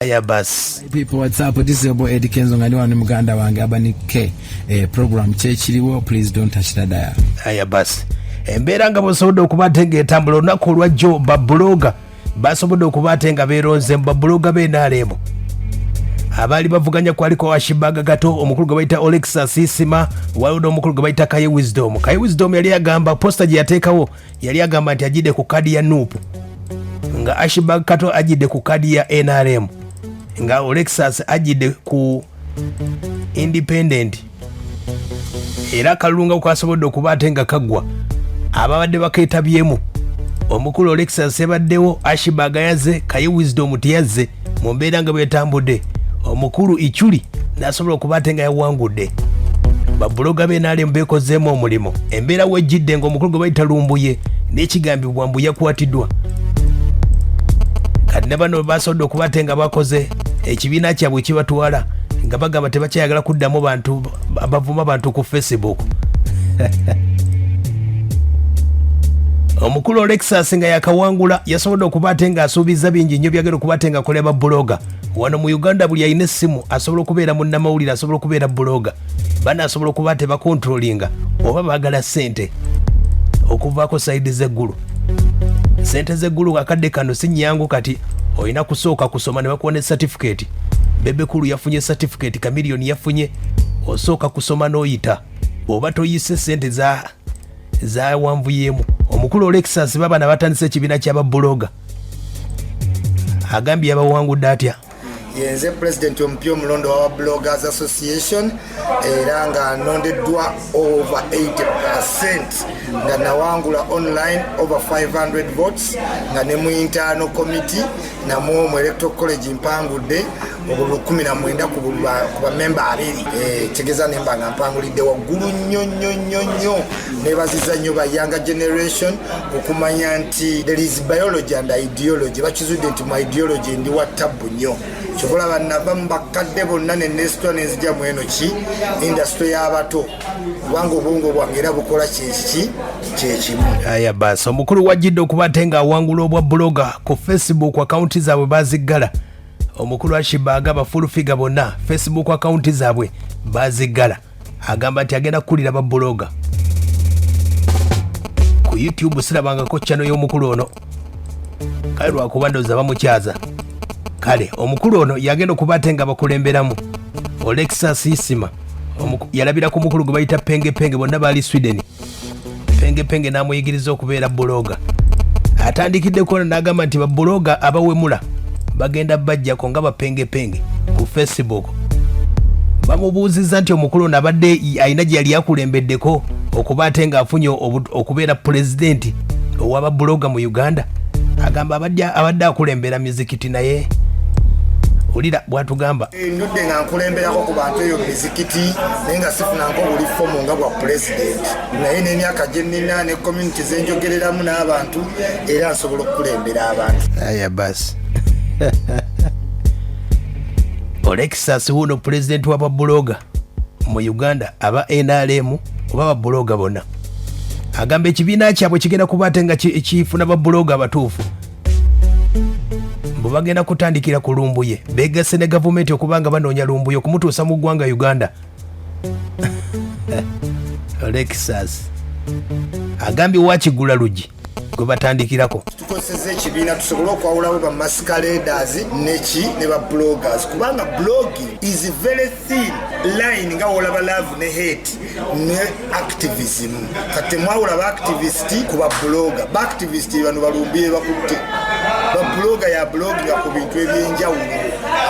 Aya bas. People, what's up? This is your boy Eddie Kenzo ngani wano muganda wange abanike program chechiriwo. Please don't touch the dial. Aya bas. Embera nga bosobola okubatenga etambula olunaku olwajjo babuloga basobola okubatenga beeronze babuloga b'enaalemo abali bavuganya kwaliko washibaga gato omukulu gwe bayita Olaxes Isma waliwo omukulu gwe bayita Kaye Wisdom yali agamba posta gye yateekawo yali agamba nti ajide ku kadi ya nupu nga ashibaga gato ajide ku kadi ya NRM nga Olaxes ajide ku independent era kalunga kwasobola okubatenga kagwa ababadde baketabyemu omukulu Olaxes sebaddewo ashibaga yaze Kaye Wisdom tiyazze mu mbeera nga bwetambudde omukulu ichuli nasobola okubatenga yawangudde babuloga b'enaalemu beekozeemu omulimo embeera wejjidde ng'omukulu gwe bayita lumbuye n'ekigambibwa mbu yakwatiddwa kati ne bano basobodde okubatenga bakoze ekibiina kyabwe kibatwala nga bagamba tebakyayagala kuddamu bantu abavuma abantu ku Facebook omukulu Olaxes nga yakawangula yasobodde okubatenga asuubiza bingi nnyo byagenda okubatenga koleba buloga wano mu Uganda buli alina essimu asobola okubeera munnamawulire asobola okubeera buloga bana asobola okuba tebakontrolinga oba baagala ssente okuvaako sayidi z'eggulu ssente z'eggulu akadde kano si nnyangu kati olina kusooka kusoma ne bakuwa ne certificate bebekulu yafunye certificate kamiliyoni yafunye osooka kusoma n'oyita oba toyise ssente za wanvuyemu omukulu Olaxes baba nabatandise ekibiina ky'ababuloga agambye yabawangudde atya yenze president omupya omulondo wa Bloggers Association era nga nondeddwa over 80% nga nawangula online over 500 votes nga ne mu internal committee namwo mu electoral college mpangudde obulu 19 ku bamemba abiri tegeza nemba nga mpangulidde waggulu nnyo nebaziza nnyo ba younger generation okumanya nti there is biology and ideology bakizudde nti mu ideology ndi wa tabu nnyo chokola banava mbakadde bonna ne nesitwa nenzija mweno ki industry y'abato wango obwongo bwange era bukola kyekimu. Aya basi omukulu wajjidde okubatenga awangula obwa buloga ku Facebook account zaabwe baziggala omukulu ashibaga abafulu figa bonna Facebook account zaabwe baziggala agamba nti agenda kukulira babuloga ku YouTube sirabangako channel y'omukulu ono kale lwakuba ndowooza bamukyaza kale omukulu ono yagenda okubatenga bakulemberamu Olaxes Isma yalabira ku mukulu gwe bayita penge bonna baali Sweden penge n'amuyigiriza okubeera buloga atandikidde kuona n'agamba nti babuloga abawemula bagenda bajjako nga bapenge ku Facebook bamubuuzizza nti omukulu ono abadde alina gye yali akulembeddeko okubatenga afunye okubeera pulezidenti ow'ababuloga mu Uganda agamba abadde akulembera mizikiti naye ulira bwatugamba ndudde nga nkulemberako ku bantu eyo mizikiti naye nga sifunanko buli fomu nga bwa president naye n'emyaka gye nnina ne community zenjogereramu n'abantu era nsobola okukulembera abantu. Aya basi Olaxes wuno president wa babuloga mu Uganda aba NRM oba babuloga bonna agamba ekibiina kyabwe kigenda kubatenga ekifuna babuloga abatuufu mbu bagenda kutandikira ku lumbuye begase ne gavumenti okubanga banoonya lumbuye okumutuusa mu ggwanga Uganda. Olaxes agambye wakigula lugi gwe batandikirako tukozesa ekibiina tusobole okwawulawo ba masqueraders ne ba bloggers kubanga blogging is a very thin line nga wolaba love ne hate ne activism kati mwawula ba activist ku ba blogger ba activist bano balumbiye bakutte ba blogger ya blogginga ku bintu ebyenjawulo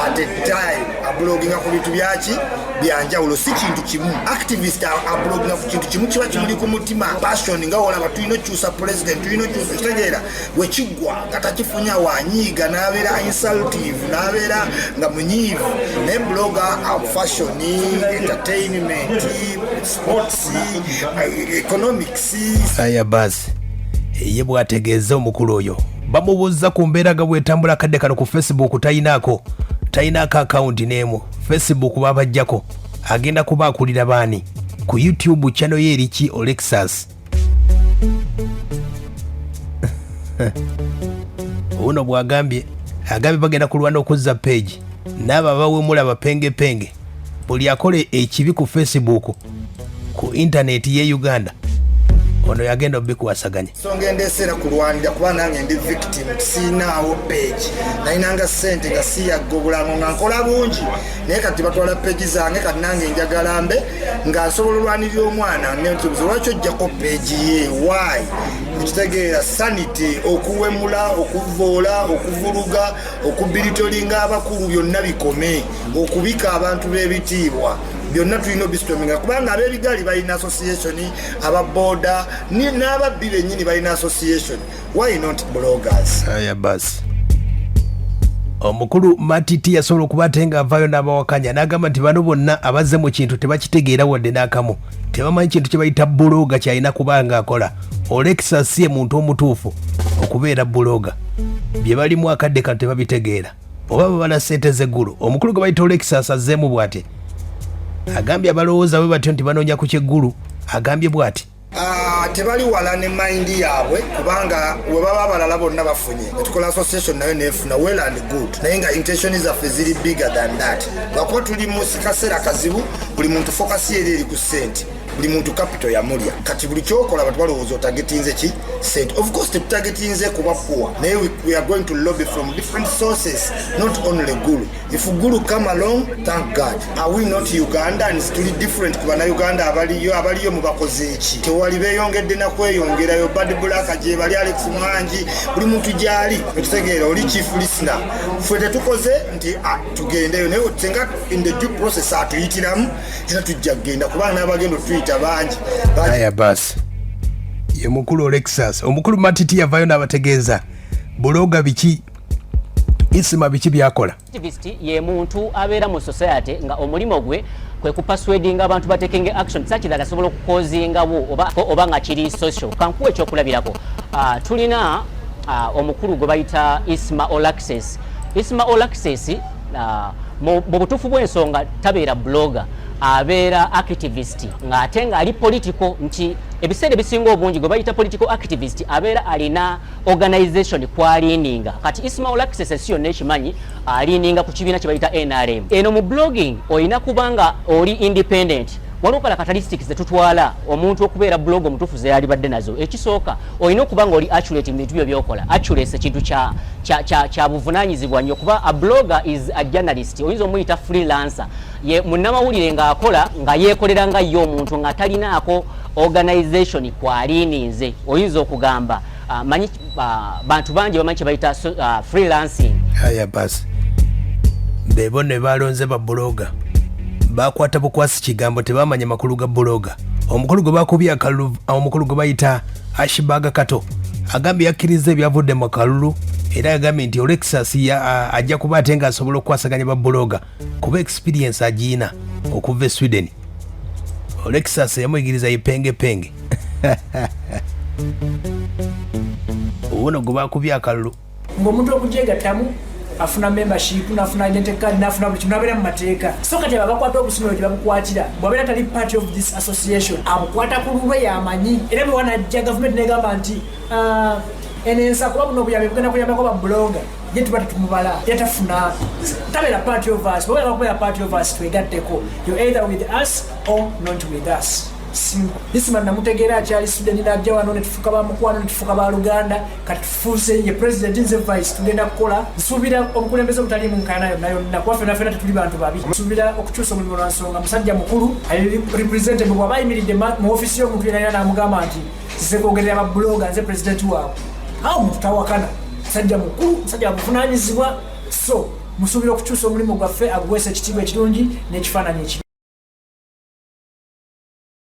at a time a blogginga ku bintu byaki byanjawulo si kintu kimu activist a blogginga ku kintu kimu kiba kimuli ku mutima passion nga wolaba tulina okyusa president tulina okyusa kitegeera wekigwa nga takifunya wanyiiga n'abeera insultive n'abeera nga munyiivu ne blogger fashion entertainment sports economics. Aya basi ye bwategeeza omukulu oyo bamubuuza ku mbeera nga bwetambula kadde kano ku Facebook tayinaako account n'emu Facebook babajjako agenda kuba akulira baani ku YouTube channel ye eriki Olaxes uno bwagambye agambye bagenda kulwana okuzza page n'abo abawemula abapengepenge buli akole ekibi ku Facebook ku internet ye Uganda ono yagenda obikuwasaganya so ngende esera kulwanira kuba nange ndi victim sinaawo page nainanga sente nga siyaggobulango nga nkola bungi naye kati batwala page zange kati nange njagala mbe nga nsobola olwanirira omwana nentubuzo lwaki ojjako page ye why ekitegeera sanity okuwemula okuvoola okuvuluga okubiritolinga abakulu byonna bikome okubika abantu b'ebitiibwa byonna tulina obisitominga kubanga ab'ebigali balina association ababoda n'ababbi bennyini balina association why not bloggers aya basi omukulu Matiti yasobola okuba ate nga avaayo n'abawakanya n'agamba nti bano bonna abazze mu kintu tebakitegeera wadde n'akamu tebamanyi kintu kye bayita buloga kyalina kuba nga akola Olaxes si ye muntu omutuufu okubeera buloga bye balimu akadde kano tebabitegeera oba babala ssente z'eggulu omukulu gwe bayita Olaxes azzeemu bw'ati agambye abalowooza bwe batyo nti banoonya ku kyeggulu agambye bw'ati tebali wala ne mind yaabwe kubanga we baba abalala bonna bafunye etukola association nayo nefuna well and good naye nga intention zaffe ziri bigger than that lwakuba tuli mu kaseera kazibu buli muntu focus ye eri ku sente buli muntu capital yamulya kati buli kyokola abantu balowooza otagetinze ki sente of course tetutagetinze kuba poor naye we are going to lobby from different sources not only gulu if gulu come along thank God are we not Ugandans tuli different kuba na Uganda abaliyo mu bakoze eki tewali beeyongedde na kweyongerayo bad black gye bali Alex Mwangi buli muntu gyali ekitegeera oli chief listener fwe tetukoze nti tugendeyo naye otenga in the due process atuyitiramu era tujja kugenda kubanga n'abagendo banji aya basi ye mukulu Olaxes omukulu Matiti yavaayo n'abategeeza buloga biki isima biki byakola activist ye muntu abeera mu society nga omulimo gwe kwe kupaswedinga abantu batekenge action sakiraga sobola okukozingawo oba nga kiri social kankuwa ekyokulabirako tulina omukulu gwe bayita Isma Olaxes mu butuufu bw'ensonga tabeera blogger abeera activist nga ate nga ali political nti ebiseera ebisinga obungi gwe bayita political activist abeera alina organization kwaliininga kati Isma Olaxes si yonna ekimanyi aliininga ku kibiina kye bayita NRM eno mu blogging olina kubanga oli independent waliwo kala katalistics zetutwala omuntu okubeera blog omutuufu ze yalibadde nazo ekisooka olina okuba nga oli accurate mu bintu byo byokola accuracy kintu kya buvunaanyizibwa nnyo kuba a blogger is a journalist oyinza omuyita freelancer ye munnamawulire ng'akola nga yeekolera nga ye omuntu nga talinaako organization kwaliininze oyinza okugamba manyi bantu bangi bamanyi kye bayita freelancing aya basi bebo ne balonze ba blogger bakwata bukwasi kigambo tebamanya makulu ga bloga omukulu gwe bakubye akalulu omukulu gwe bayita Ashibaga Kato agambye yakkiriza ebyavudde mu kalulu era agambye nti Olaxes ajja kuba ate nga asobola okukwasaganya ba bloga kuba experience agiina okuva e Sweden Olaxes yamuyigiriza yipengepenge uwono gwe bakubye akalulu ng'omuntu okujegattamu afuna membership nafuna identity card nafuna buli kintu abeera mu mateeka so kati abakwata obusuniro tebabukwatira bwabeera tali part of this association abukwata ku lulwe yamanyi era bwe wanajja gavumenti negamba nti enensa kuba buno obuyambi bugenda kuyambako bablogger ye tuba tetumubala yatafuna tabeera part of us bwebera bakubeera part of us twegatteko you're either with us or not with us Isma namutegeera akyali Sweden n'ajja wano ne tufuuka ba mukwano ne tufuuka ba Luganda kati tufuuse ye president nze vice tugenda kukola nsuubira omukulembeze obutali mu nkaana yonna kuba ffenna tetuli bantu babi nsuubira okukyusa omulimu lwa nsonga musajja mukulu ali representative bw'aba ayimiridde mu ofiisi y'omuntu yenna n'amugamba nti nze kwogerera aba blogger nze president waabwe awo omuntu tawakana musajja mukulu musajja wabuvunaanyizibwa so musuubira okukyusa omulimu gwaffe aguweesa ekitiibwa ekirungi n'ekifaananyi ekirungi